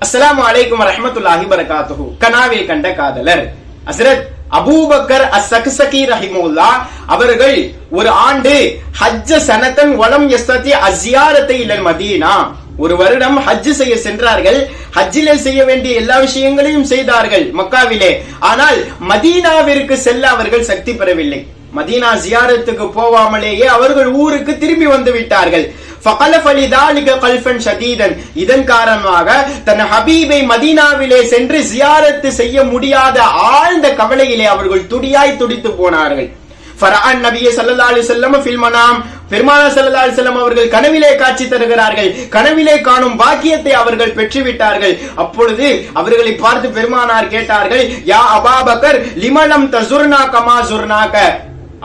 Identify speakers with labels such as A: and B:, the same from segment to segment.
A: அஸ்ஸலாமு அலைக்கும் வரஹ்மத்துல்லாஹி வபரகாத்துஹு. கனாவில் கண்ட காதலர் ஹஸ்ரத் அபூபக்கர் அஸ்-சக்ஸகி ரஹிமஹுல்லாஹ் அவர்கள் ஒரு ஆண்டு ஹஜ்ஜ சனதன் வலம் யஸ்ததி அஸ்ஸியாரத்தை இலல் மதீனா, ஒரு வருடம் ஹஜ் செய்ய சென்றார்கள். ஹஜ்ஜிலே செய்ய வேண்டிய எல்லா விஷயங்களையும் செய்தார்கள் மக்காவிலே. ஆனால் மதீனாவிற்கு செல்ல அவர்கள் சக்தி பெறவில்லை. மதீனா ஜியாரத்துக்கு போவாமலேயே அவர்கள் ஊருக்கு திரும்பி வந்து விட்டார்கள். இதன் காரணமாக தன் ஹபீபை மதீனாவிலே சென்று ஜியாரத்து செய்ய முடியாத ஆழ்ந்த கவலையிலே அவர்கள் துடியாய் துடித்து போனார்கள். பெருமானார் ஸல்லல்லாஹு அலைஹி வஸல்லம் அவர்கள் கனவிலே காட்சி தருகிறார்கள். கனவிலே காணும் பாக்கியத்தை அவர்கள் பெற்றுவிட்டார்கள். அப்பொழுது அவர்களை பார்த்து பெருமானார் கேட்டார்கள், யா அபூபக்கர் லிமலம் தஸுர்னா கமா ஸுர்னாக,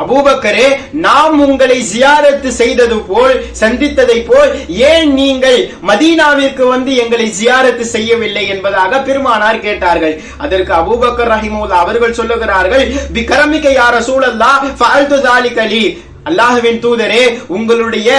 A: அபூபக்கரே, நாம் உங்களை ஜியாரத்து செய்தது போல் சந்தித்ததை போல் ஏன் நீங்கள் மதீனாவிற்கு வந்து எங்களை ஜியாரத்து செய்யவில்லை என்பதாக பெருமானார் கேட்டார்கள். அதற்கு அபூபக்கர் ரஹிமஹுல்லாஹ் அவர்கள் சொல்லுகிறார்கள், பிகரமிக யா ரசூலல்லாஹ் ஃபஅல்து ஸாலிக லி, அல்லாஹ்வின் தூதரே, உங்களுடைய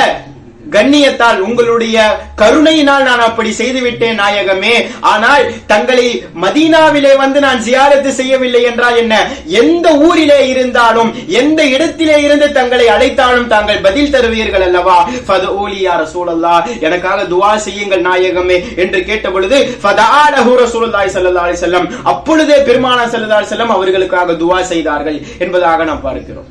A: கண்ணியத்தால் உங்களுடைய கருணையினால் நான் அப்படி செய்துவிட்டேன் நாயகமே. ஆனால் தங்களை மதீனாவிலே வந்து நான் ஜியாரத்து செய்யவில்லை என்றால் என்ன? எந்த ஊரிலே இருந்தாலும் எந்த இடத்திலே இருந்து தங்களை அழைத்தாலும் தாங்கள் பதில் தருவீர்கள் அல்லவா? ஃபதுஊலி யா ரசூலல்லாஹ், எனக்காக துஆ செய்யுங்கள் நாயகமே என்று கேட்ட பொழுது ஃபதஆலஹு ரசூலுல்லாஹி ஸல்லல்லாஹு அலைஹி வஸல்லம், அப்பொழுதே பெருமானார் ஸல்லல்லாஹு அலைஹி வஸல்லம் அவர்களுக்காக துஆ செய்தார்கள் என்பதாக நாம் பார்க்கிறோம்.